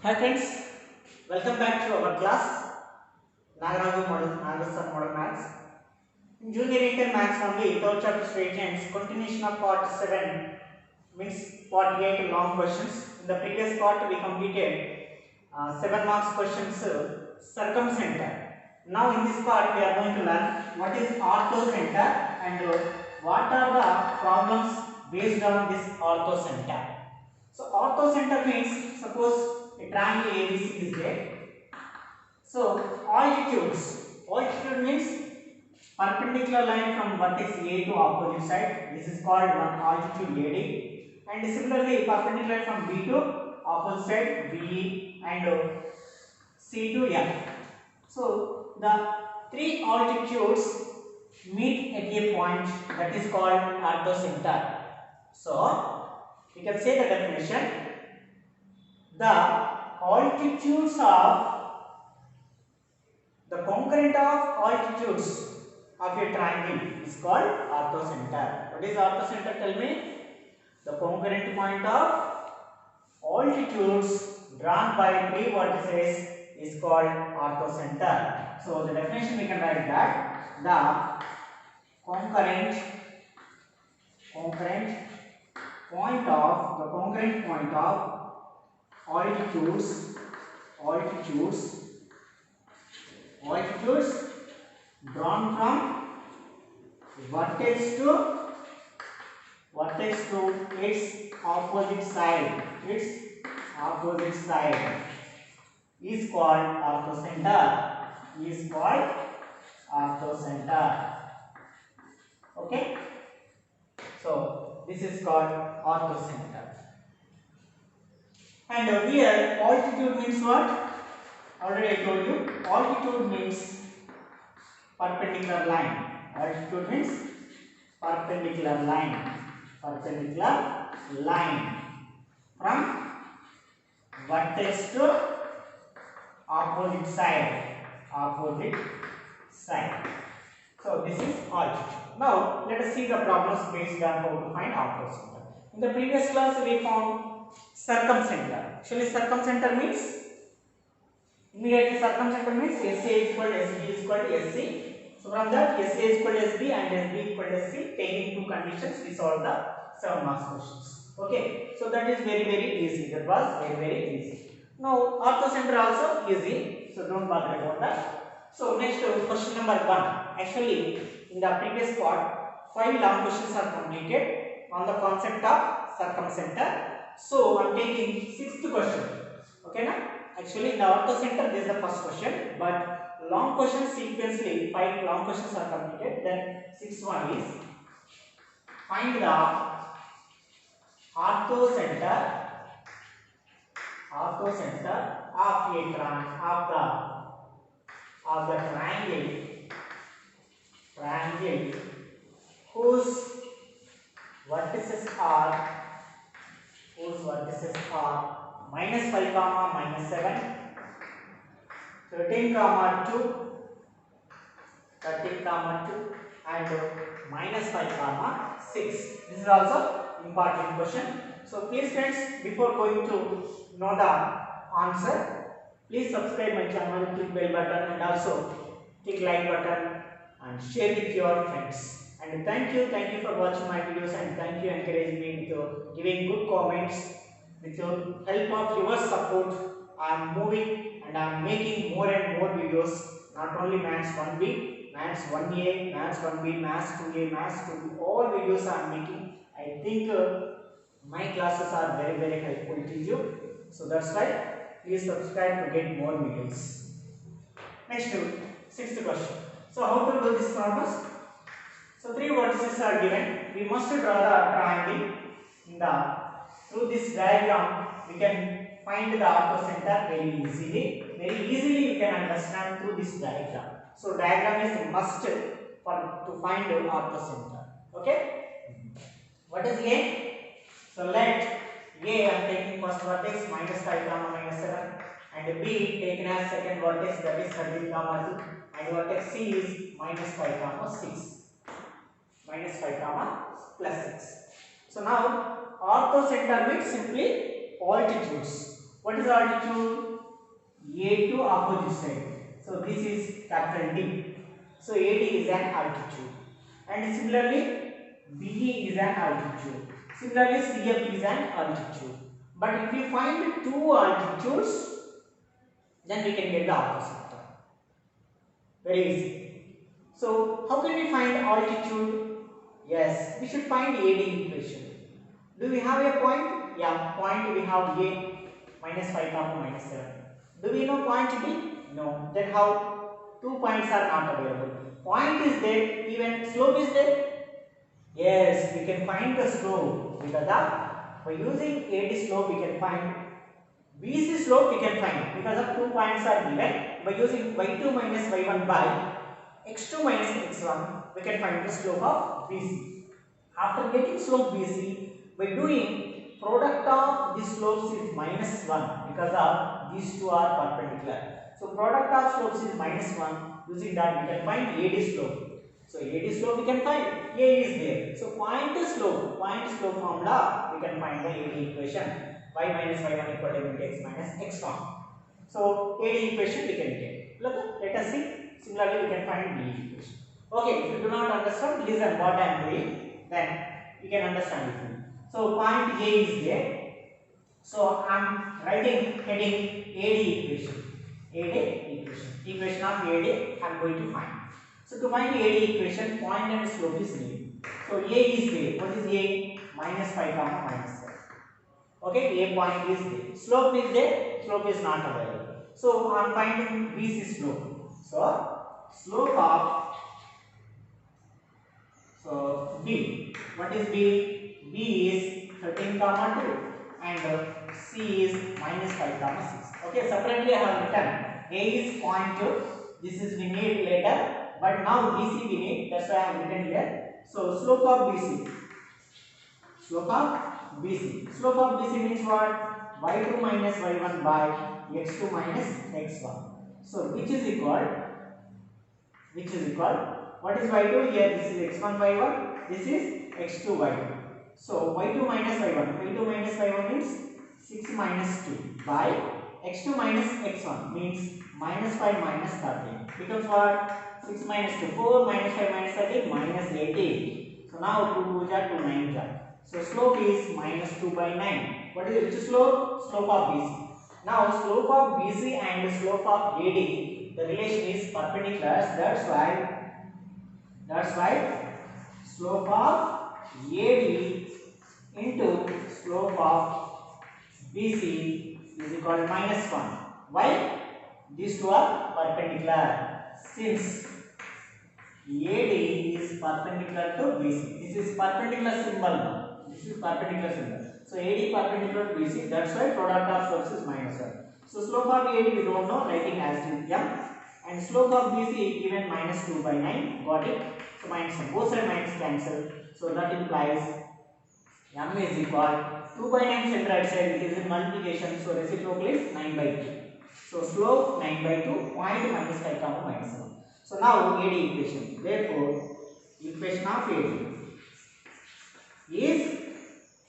Hi friends, welcome back to our class Nagaraju Sir Model Maths. In Junior Inter Maths only, third chapter statements, continuation of part 7 means part 8 long questions. In the previous part we completed 7 marks questions circumcenter. Now in this part we are going to learn what is orthocenter and what are the problems based on this orthocenter. So orthocenter means suppose a triangle ABC is there. So altitude means perpendicular line from vertex A to opposite side. This is called one altitude AD. And similarly perpendicular from B to opposite side B and C to F. So the three altitudes meet at a point that is called orthocenter. So we can say the definition. The altitudes of the concurrent of altitudes of a triangle is called orthocenter. What is orthocenter? Tell me. The concurrent point of altitudes drawn by three vertices is called orthocenter. So the definition we can write that the concurrent point of altitudes drawn from vertex to its opposite side is called orthocenter. Okay, so this is called orthocenter. And here altitude means what? Already I told you, altitude means perpendicular line. Altitude means perpendicular line from vertex to opposite side. So this is altitude. Now let us see the problems based on how to find orthocenter. In the previous class we found circumcenter. Actually circumcenter means immediately circumcenter means SA is equal to SB is equal to SC. So from that SA is equal to SB and SB equal to SC, taking two conditions we solve the 7 marks questions. Okay, so that is very easy. That was very easy. Now orthocenter also easy, so don't bother about that. So next question number 1. Actually in the previous part 5 long questions are completed on the concept of circumcenter. So I am taking 6th question. Okay na? Actually in the orthocenter this is the first question, but long questions sequentially 5 long questions are completed. Then 6th one is find the orthocenter of the triangle whose vertices are minus 5 comma minus 7, 13 comma 2 and minus 5 comma 6. This is also important question. So please friends, before going to know the answer, please subscribe my channel, click bell button and also click like button and share with your friends. And thank you for watching my videos, and thank you encouraging me with giving good comments. With your help of your support, I am moving and I am making more and more videos. Not only Maths 1B, Maths 1A, Maths 1B, Maths 2A, Maths 2B, all videos I am making. I think my classes are very helpful to you. So that's why please subscribe to get more videos. Next, 6th question. So how to do this problem? So 3 vertices are given. We must draw the triangle. Through this diagram we can find the orthocenter very easily you can understand through this diagram. So diagram is a must to find the orthocenter. Okay, what is A? So let A, I am taking first vertex minus 5 comma minus 7 and B taken as second vertex, that is 13 comma 2, and vertex C is minus 5 comma 6, minus 5 comma plus 6. So now orthocenter means simply altitudes. What is altitude? A to opposite side. So this is capital D. So AD is an altitude. And similarly, BE is an altitude. Similarly, CF is an altitude. But if we find two altitudes, then we can get the orthocenter. Very easy. So how can we find altitude? Yes, we should find AD equation. Do we have a point? Yeah, point we have A minus 5 comma minus 7. Do we know point B? No. Then how? 2 points are not available. Point is there, even slope is there. Yes, we can find the slope because by using AD slope we can find BC slope we can find because of 2 points are given. By using y2 minus y1 by x2 minus x1 we can find the slope of BC. After getting slope BC, by doing product of these slopes is minus 1 because of these two are perpendicular. So product of slopes is minus 1. Using that we can find AD slope. So AD slope we can find. A is there. So point slope formula we can find the AD equation. Y minus y1 equal to x minus x1. So AD equation we can get. Let us see. Similarly we can find B equation. Okay, if you do not understand, listen what I am doing, then you can understand it. So point A is there. So I am writing heading AD equation. AD equation. Equation of AD I am going to find. So to find AD equation, point and slope is given. So A is there. What is A? Minus 5 comma minus 7. Okay, A point is there. Slope is there. Slope is not available. So I am finding BC slope. So slope of B. What is B? B is 13 comma 2 and C is minus 5 comma 6. Okay, separately I have written A is 0.2. This is we need later, but now BC we need. That's why I have written here. So slope of BC. Slope of BC. Slope of BC means what? Y2 minus y1 by x2 minus x1. So which is equal? What is y2 here? This is x1 y1. This is x2 y2. So y2 minus y1. Y2 minus y1 means 6 minus 2 by x2 minus x1 means minus 5 minus 13. Becomes what? 6 minus 2. 4 minus 5 minus 13 minus 18. So now 2 2 ja 2 9 ja. So slope is minus 2 by 9. What is which slope? Slope of BC. Now slope of BC and slope of AD, the relation is perpendicular. That's why slope of AD into slope of BC is equal to minus 1. Why? These two are perpendicular. Since AD is perpendicular to BC. This is perpendicular symbol now. This is perpendicular symbol. So AD perpendicular to BC. That's why product of slopes is minus 1. So slope of AD we don't know. Writing as m. And slope of BC given minus 2 by 9. Got it? So minus 1. Both sides minus cancel. So that implies m is equal 2 by 9 center right side. It is in multiplication. So reciprocal is 9 by 2. So slope 9 by 2. Point minus 5 comma minus 1. So now AD equation. Therefore, equation of AD is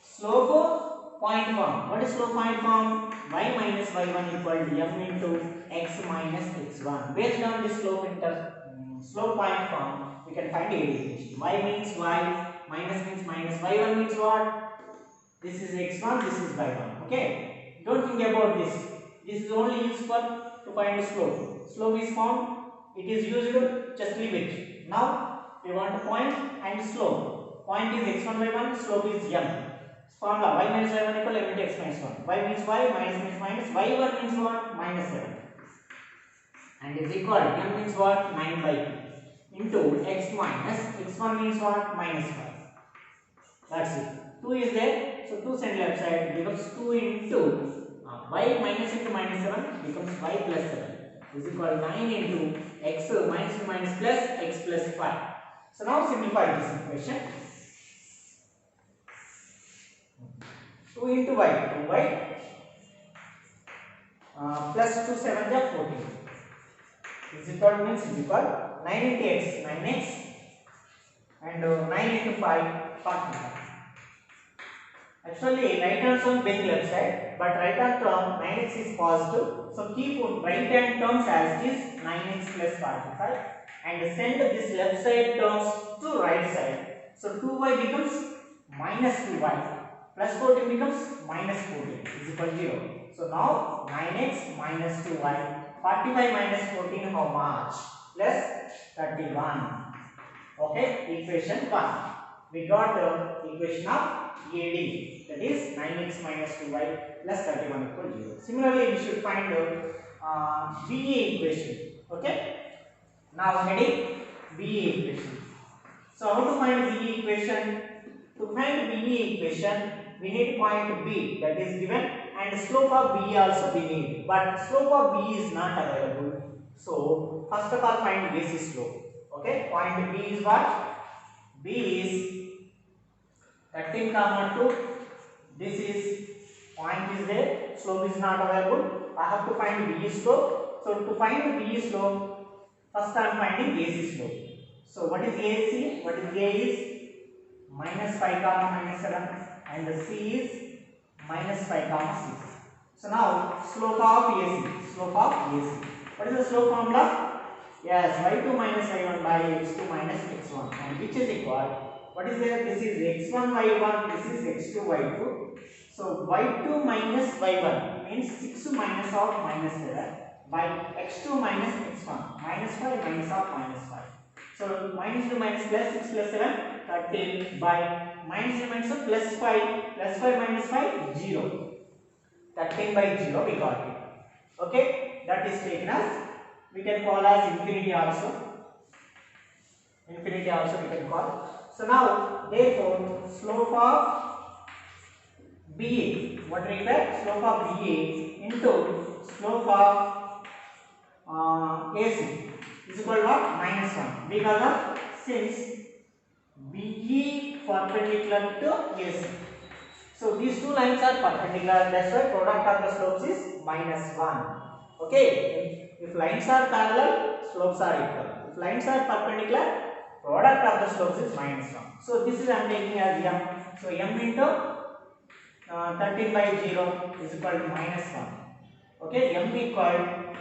slope point form. What is slope point form? Y minus y1 equal to m into x minus x1. Based on this slope point form, we can find AD equation. Y means y, minus means minus. Y1 means what? This is x1, this is y1. Okay? Don't think about this. This is only used to find slope. Slope is found. It is used, just leave it. Now we want a point and slope. Point is x1 y1, slope is m. Formula y minus y1 equal m into x minus 1. Y means y, minus means minus. Y1 means what? Minus 7. And is equal m means what? 9 by 2 into x minus x1 means what? Minus 5. That's it. 2 is there. So 2 send left side becomes 2 into y minus into minus 7 becomes y plus 7. Is equal to 9 into x minus plus x plus 5. So now simplify this equation. 2 into y, 2y plus 2 7 ja 14. Is equal means is equal 9 into x 9x and 9 into 5 45. Actually right hand term being left side, but right hand term 9 9x is positive. So keep right hand terms as it is 9x plus 45 and send this left side terms to right side. So 2y becomes minus 2y plus 14 becomes minus 14 is equal to 0. So now 9x minus 2y, 45 minus 14 how much? Plus 31. Okay, equation 1. We got the equation of AD, that is 9x minus 2y plus 31 equal to 0. Similarly, we should find the BA equation. Okay, now heading BA equation. So how to find BA equation? To find BA equation, we need point B that is given and slope of B also we need, but slope of B is not available. So first of all find basic slope. Okay, point B is what? B is 13 comma 2. This is point is there, slope is not available. I have to find B slope. So to find B slope, first I am finding AC slope. So what is AC? What is A is minus 5 comma minus 7 and the C is minus 5 comma 6. So now slope of AC. Slope of AC. What is the slope formula? Yes, y2 minus y1 by x2 minus x1, and which is equal, what is there? This is x1 y1, this is x2 y2. So y2 minus y1 means 6 minus of minus 7 by x2 minus x1, minus 5 minus of minus 5. So minus 2 minus plus 6 plus 7, 13 by minus 2 minus 2 plus 5 minus 5, 0. 13 by 0 we got it. Okay, that is taken as, we can call as infinity also. Infinity also we can call. So now, therefore, slope of BA, what we get? Slope of BA into slope of AC is equal to what? Minus 1. Because of, since BE perpendicular to AC. So these two lines are perpendicular, that's why product of the slopes is minus 1. Okay. If lines are parallel, slopes are equal. If lines are perpendicular, product of the slopes is minus 1. So this is I am taking as m. So m into 13 by 0 is equal to minus 1. Okay, m equal,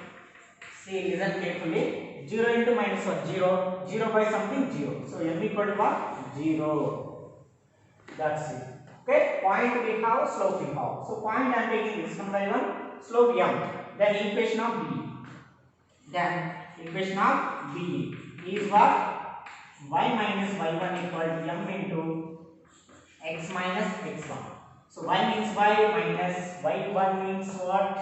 see, listen carefully, 0 into minus 1, 0, 0 by something 0. So m equal to what? 0. That's it. Okay, point we have, slope we have. So point I am taking this one by 1, slope m. Then equation of B. Then equation of B is what? Y minus y1 equal to m into x minus x1. So y means y minus y1 means what?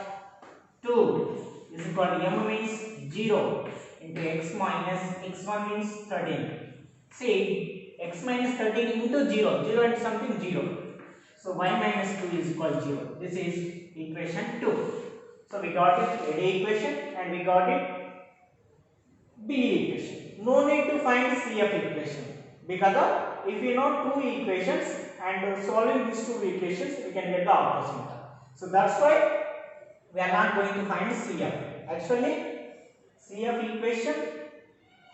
2 is equal to m means 0 into x minus x1 means 13. See, x minus 13 into 0, 0 and something 0. So y minus 2 is equal to 0. This is equation 2. So we got it A equation and we got it B equation. No need to find CF equation because of, if you know two equations and solving these two equations we can get the orthocenter. So that's why we are not going to find CF. Actually CF equation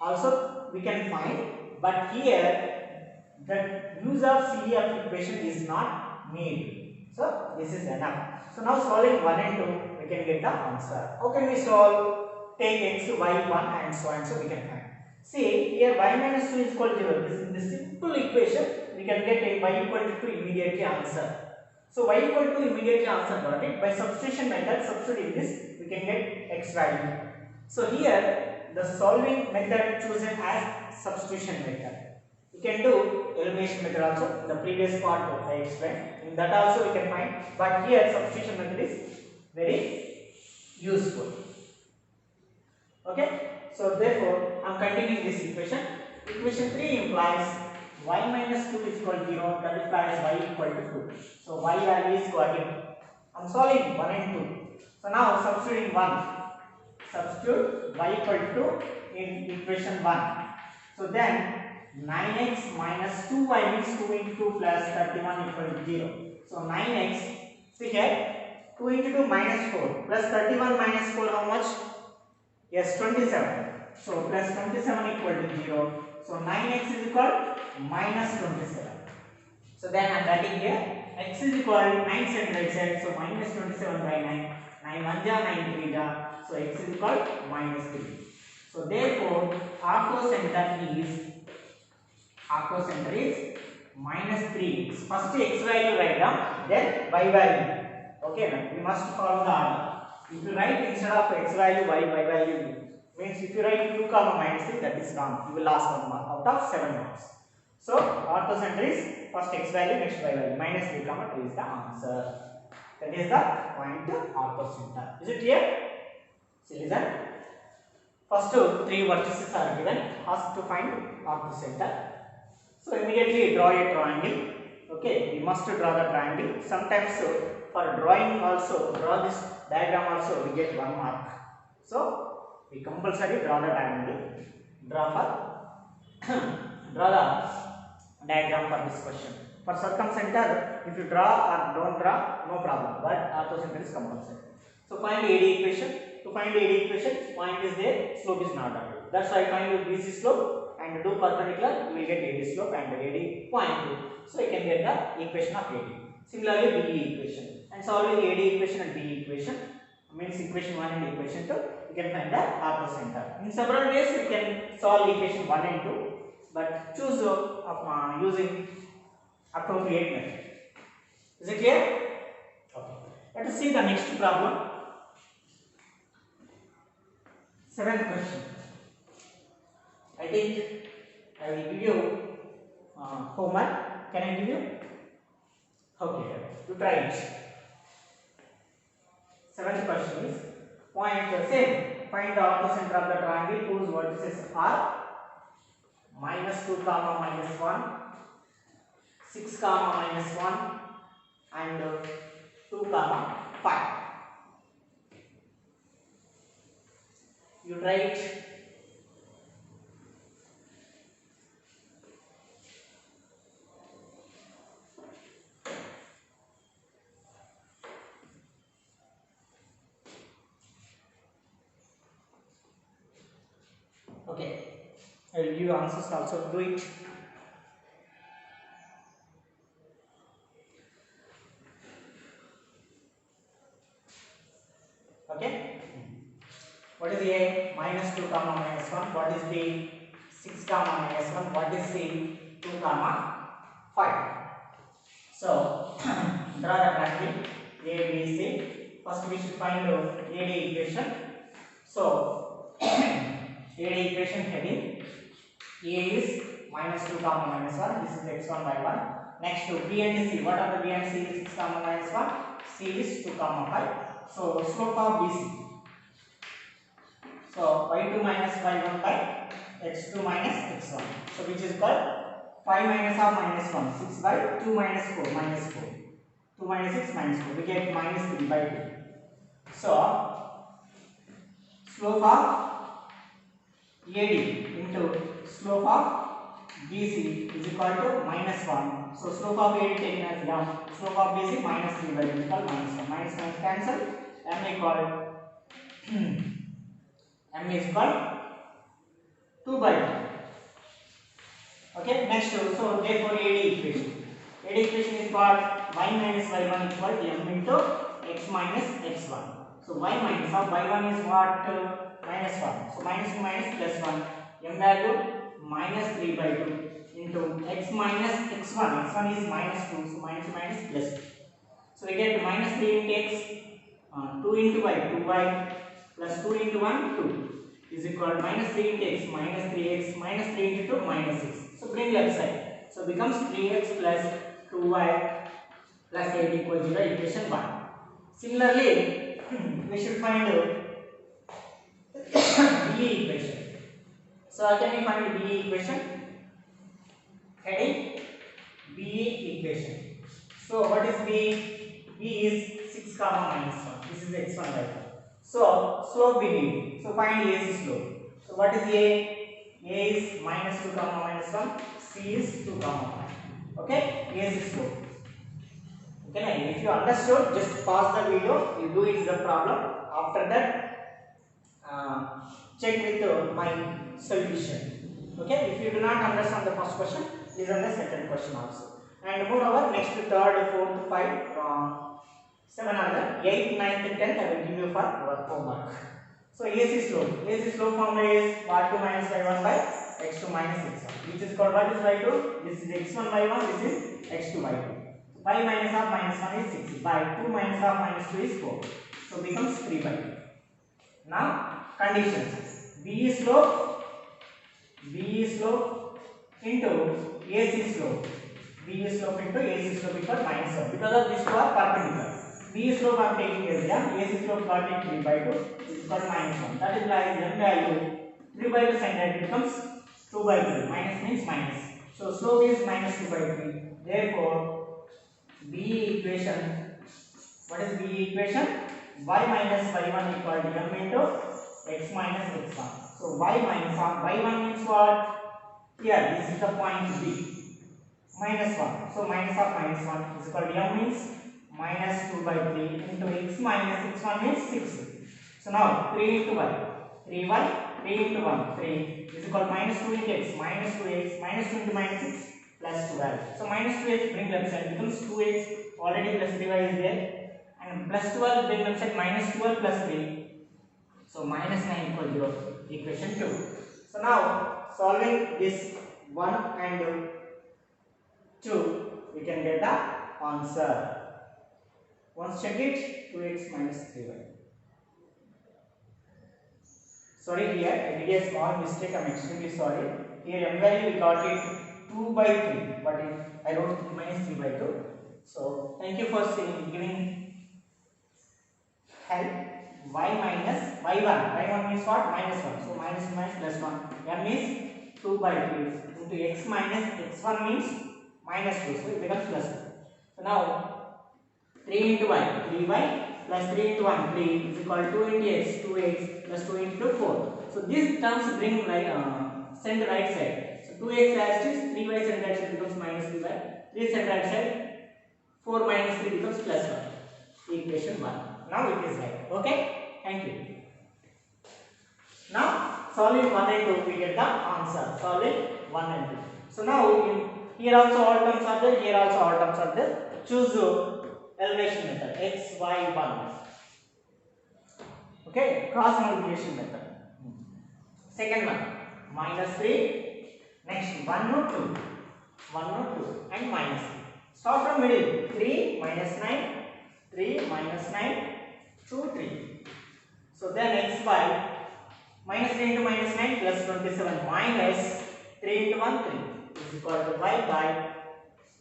also we can find, but here the use of CF equation is not made. So this is enough. So now solving 1 and 2 we can get the answer. How can we solve? Take x to y1 and so on, so we can find. See here y minus 2 is equal to 0. This is the simple equation. We can get a y equal to 2 immediately answer. So y equal to immediately answer got it. By substitution method, substitute this, we can get x value. So here the solving method chosen as substitution method. We can do elimination method also. The previous part I explained. In that also we can find. But here substitution method is very useful. Okay. So therefore I am continuing this equation. Equation 3 implies y minus 2 is equal to 0. That implies y equal to 2. So y value is got it. I am solving 1 and 2. So now substituting 1. Substitute y equal to 2 in equation 1. So then 9x minus 2y means 2 into 2 plus 31 equal to 0. So 9x, see here, 2 into 2 minus 4 plus 31 minus 4 how much? Yes, 27. So plus 27 equal to 0. So 9x is equal to minus 27. So then I am writing here x is equal to 9 centimeters, so minus 27 by 9. 9 1 ja 9 3 ja, so x is equal minus 3. So therefore orthocenter is minus 3. First x value write down, then y value. Okay, now we must follow the order. If you write instead of x value y value, means if you write 2 comma minus 3, that is wrong. You will lose 1 mark out of 7 marks. So orthocenter is first x value, next y value. Minus 3 comma 2 is the answer. That is the point orthocenter. Is it clear? So listen. First 3 vertices are given. Asked to find orthocenter. So immediately draw a triangle. Okay, we must draw the triangle. Sometimes for drawing also, draw this diagram also, we get 1 mark. So we compulsory draw the triangle. Draw the diagram for this question. For circumcenter, if you draw or don't draw, no problem. But orthocenter is compulsory. So find AD equation. To find AD equation, point is there, slope is not available. That's why I find BC slope and do perpendicular, you will get AD slope and AD point. So you can get the equation of AD. Similarly, BE equation. And solving AD equation and BE equation, means equation 1 and equation 2, you can find the orthocenter. In several ways, you can solve equation 1 and 2, but choose using appropriate method. Is it clear? Okay. Let us see the next problem. 7th question. I think I will give you homework. Can I give you? Okay, you try it. 7th question is point same. Find the orthocenter of the triangle whose vertices are minus 2 comma minus 1, 6 comma minus 1 and 2 comma 5. You try it. Okay, I will give you answers also. Do it. Okay. What is A? Minus 2 comma minus 1. What is B? 6 comma minus 1. What is C? 2 comma 5. So draw the triangle A, B, C. First we should find AD equation. So AD equation heading, A is minus 2 comma minus 1. This is x1 y1. Next to B and C. What are the B and C? 6 comma minus 1. C is 2 comma 5. So slope of BC. So y2 minus y1 by x2 minus x1. So which is called 5 minus of minus 1. 6 by 2 minus 4 minus 4. 2 minus 6 minus 4. We get minus 3 by 2. So slope of AD into slope of BC is equal to minus 1. So slope of AD taken as down. Slope of BC minus 3 by 2 is equal minus 1. Minus minus cancel. M equal M is equal 2 by 2. Okay, next so therefore AD equation. AD equation is called y minus y1 equal to m into x minus x1. So y minus of y1 is what? Minus 1. So minus 2 minus plus 1. M value minus 3 by 2 into x minus x1. x1 is minus 2. So minus 2 minus plus 2. So we get minus 3 into x, 2 into y, 2y plus 2 into 1, 2 is equal to minus 3 into x, minus 3x, minus 3 into 2, minus 6. So bring left side. So becomes 3x plus 2y plus 8 equals 0, equation 1. Similarly, we should find BE equation. So how can we find BE equation? Heading BE equation. So what is B? B is 6 comma minus 1. This is x1 by 1. So slope we need. So find A's slope. So what is A? A is minus 2 comma minus 1. C is 2 comma 5. Okay? A's slope. Okay, now if you understood, just pause the video. You do it the problem. After that, check with my solution. Okay? If you do not understand the first question, listen the second question also. And moreover, next third, fourth, 5, 7 are the 8th, 9th, 10th I will give you for your homework. So AC slope. AC slope formula is y2 minus y1 by x2 minus x1. Which is called what is y2? This is x1 y1. This is x2 y2. 5 minus half minus 1 is 6. By 2 minus half minus 2 is 4. So becomes 3 by 2. Now conditions. B slope into AC slope. B slope into AC slope equal minus 1. Because of these two are perpendicular. B slope I am taking as m, AC slope got it 3 by 2 is equal to minus 1. That is why m value 3 by 2 sin that becomes 2 by 3. Minus means minus. So slope is minus 2 by 3. Therefore, B equation, what is B equation? Y minus y1 equal to m into x minus x1. So y minus y1 means what? Here this is the point B. Minus 1. So minus of minus 1 is equal to m means minus 2 by 3 into x minus x1 means 6. So now 3 into y. 3 into 1. 3 is equal to minus 2 into x. Minus 2x. Minus 2 into minus 6 plus 12. So minus 2x bring left side becomes 2x. Already plus 3y is there. And plus 12 bring left side minus 12 plus 3. So minus 9 equal to 0. Equation 2. So now solving this 1 and 2 we can get the answer. Once check it, 2x minus 3y. Sorry, here I did a small mistake. I am extremely sorry. Here m value we got it 2 by 3, but I wrote minus 3 by 2. So thank you for giving help. Y minus y1. Y1 means what? Minus 1. So minus minus plus 1. M is 2 by 3 into x minus x1 means minus 2. So it becomes plus 2. So now 3 into y, 3y plus 3 into 1, 3 is equal to 2 into x, 2x plus 2 into 4. So these terms bring right, send right side. So 2x as is, 3y send right side becomes minus 3y, 3 send right side, 4 minus 3 becomes plus 1. Equation 1. Now it is right. Okay? Thank you. Now solving 1 and 2 we get the answer. Solving 1 and 2. So now here also all terms are there, here also all terms are there. Choose elimination method x, y, 1. Okay, cross multiplication method. Second one minus 3. Next 1 no 2. 1 no 2 and minus 3. Start from middle. 3 minus 9. 3 minus 9. 2 3. So then x by minus 3 into minus 9 plus 27 minus 3 into 1 3 is equal to y by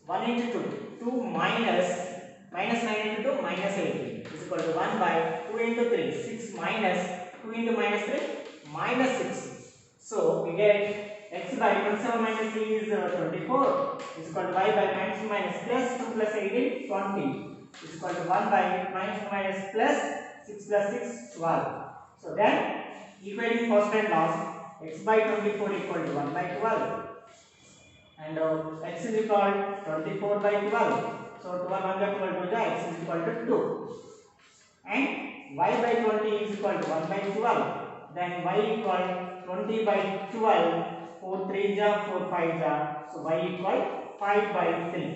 1 into 2. 2 minus minus 9 into 2 minus 18 is equal to 1 by 2 into 3. 6 minus 2 into minus 3 minus 6. So we get x by 27 minus 3 is 24 is equal to y by minus 2 minus plus 2 plus 18 20 is equal to 1 by minus 2 minus plus 6 plus 6 12. So then equating first and last, x by 24 equal to 1 by 12 and x is equal to 24 by 12. So 12 1 by 12 x is equal to 2 and y by 20 is equal to 1 by 12. Then y equal 20 by 12, 4 3 ja, 4 5 ja. So y equal 5 by 3.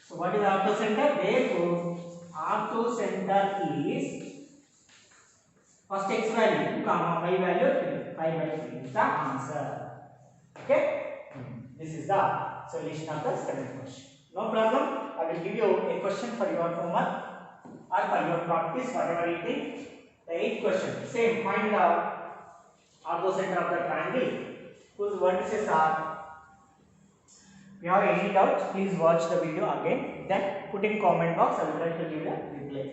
So what is orthocenter? Therefore, orthocenter is first x value 2 comma y value 3. 5 by 3 is the answer. Okay? This is the solution of the second question. No problem. I will give you a question for your homework or for your practice, whatever you think. The 8th question. Same. Find the orthocenter of the triangle whose vertices are. If you have any doubt, please watch the video again. Then put in comment box. I will try to give you a reply.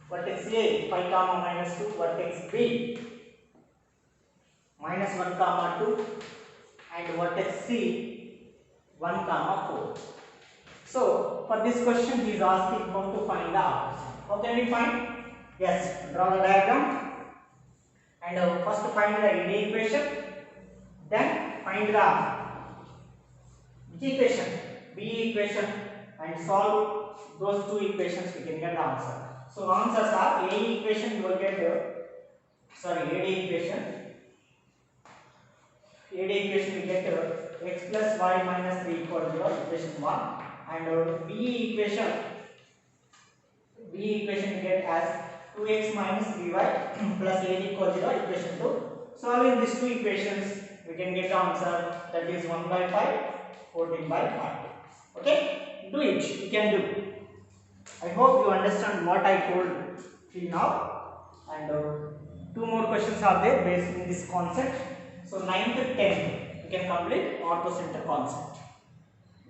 Vertex A 5 comma minus 2. Vertex B minus 1 comma 2. And vertex C 1 comma 4. So for this question he is asking how to find the orthocenter. How can we find? Yes, draw the diagram and first find the A equation, then find the which equation? B equation, and solve those two equations we can get the answer. So answers are A equation you will get AD equation we get x plus y minus 3 equal to 0, equation 1, and B equation B equation we get as 2x minus 3y plus a equals 0, equation 2. Solving these two equations, we can get the answer, that is 1 by 5, 14 by 5. Okay, do it, you can do. I hope you understand what I told till now, and two more questions are there based on this concept. So 9th and 10th you can complete orthocenter concept.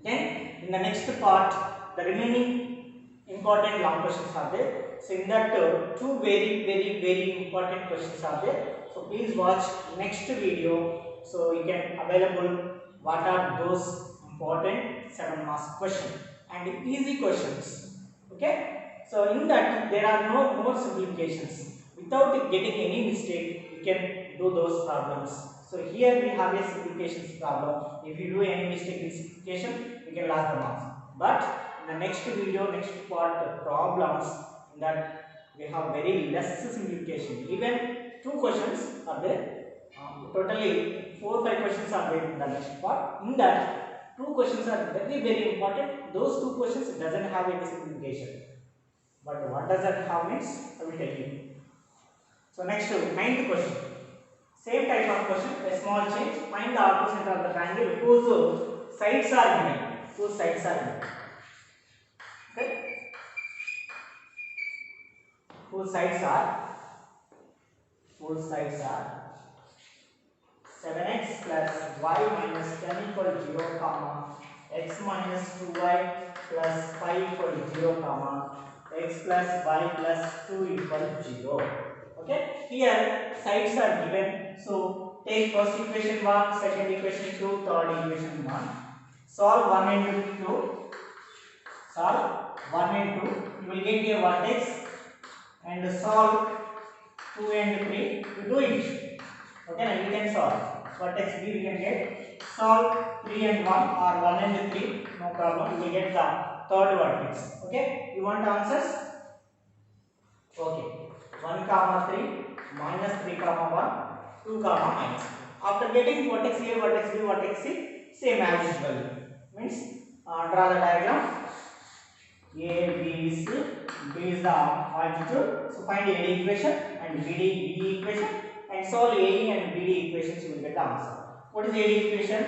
Then in the next part, the remaining important long questions are there. So in that two very important questions are there. So please watch next video. So you can available what are those important 7 marks questions and easy questions. Okay. So in that there are no more simplifications. Without getting any mistake, you can do those problems. So here we have a simplifications problem. If you do any mistake in simplification, you can lose the marks. But in the next video, next part, the problems, in that we have very less simplification. Even 2 questions are there. Totally 4-5 questions are there in the next part. In that 2 questions are very important. Those 2 questions doesn't have any simplification. But what does that have means? I will tell you. So next 9th question. Same type of question, a small change. Find the orthocenter of the triangle whose sides are given. Whose sides are given. Okay. Whose sides are 7x plus y minus 10 equal 0, comma x minus 2y plus 5 equal 0, comma x plus y plus 2 equal 0. Okay, here sides are given. So take first equation 1, second equation 2, third equation 1. Solve 1 and 2. Solve 1 and 2. You will get a vertex and solve 2 and 3. You do it. Okay, now you can solve. Vertex B we can get. Solve 3 and 1 or 1 and 3. No problem. You will get the third vertex. Okay, you want answers? Okay. 1 comma 3 minus 3 comma 1 2 comma minus 3. After getting vertex A, vertex B, vertex C, same as usual. Means draw the diagram. A, B, C. B is the altitude. So find AD equation and BD equation and solve AE and BD equations. You will get the answer. What is AD equation?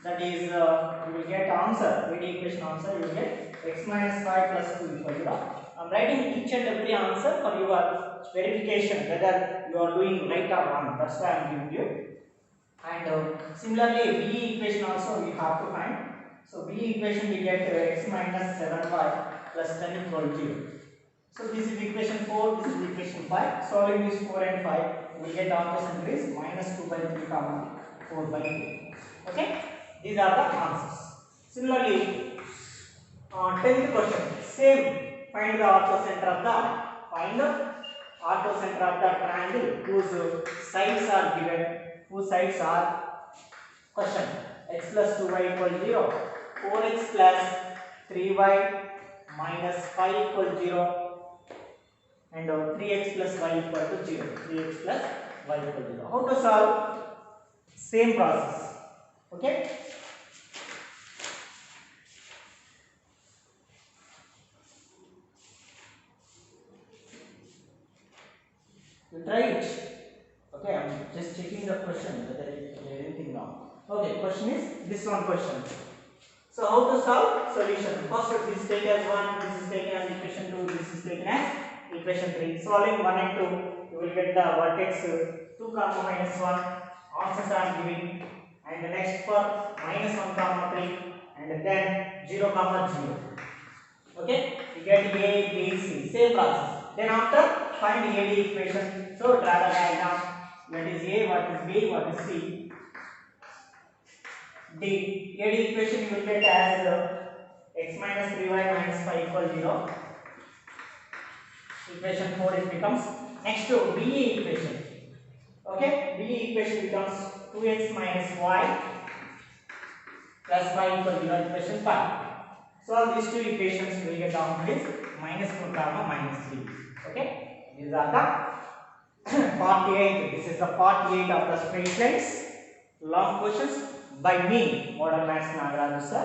That is you will get answer. AD equation answer you will get x minus 5 plus 2 equal 0. I am writing each and every answer for your verification whether you are doing right or wrong. That's why I am giving you. And similarly, B equation also we have to find. So B equation we get x minus 7y plus 10 equal 0. So this is equation 4, this is equation 5. Solving this 4 and 5, we will get orthocenter is minus 2 by 3 comma 4 by 2. Okay, these are the answers. Similarly, 10th question, same. Find the orthocenter of the triangle whose sides are given. Whose sides are question x plus 2y equal 0, 4x plus 3y minus 5 equal 0, and 3x plus y equal to 0. 3x plus y equal to 0. How to solve? Same process. Okay. You try it. Okay, I am just checking the question whether it is anything wrong. Okay, question is this one question. So how to solve? Solution. First this is taken as 1, this is taken as equation 2, this is taken as equation 3. Solving 1 and 2, you will get the vertex 2 comma minus 1. Answers are given. And the next for minus 1 comma 3 and then 0 comma 0. Okay, you get A, B, C. Same process. Then after find AD equation. So draw the diagram. What is A, what is B, what is C. D. AD equation you will get as x minus 3y minus 5 equal 0. Equation 4 it becomes. Next to BE equation. Okay, BE equation becomes 2x minus y plus 5 equal 0. Equation 5. Solve these two equations, you will get down to this minus 4 comma minus 3. Okay, these are the part 8. This is the part 8 of the straight lines long questions by me, Modern Maths Nagaraju Sir.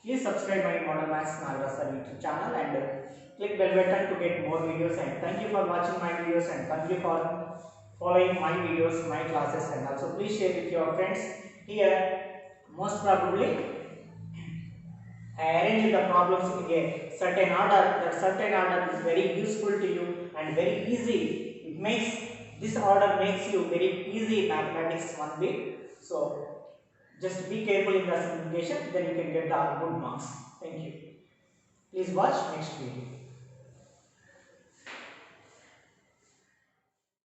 Please subscribe my Modern Maths Nagaraju Sir YouTube channel and click bell button to get more videos, and thank you for watching my videos, and thank you for following my videos, my classes, and also please share with your friends. Here most probably I arrange the problems in a certain order. That certain order is very useful to you and very easy. It makes this order makes you very easy mathematics one bit. So just be careful in the simplification, then you can get the good marks. Thank you. Please watch next video.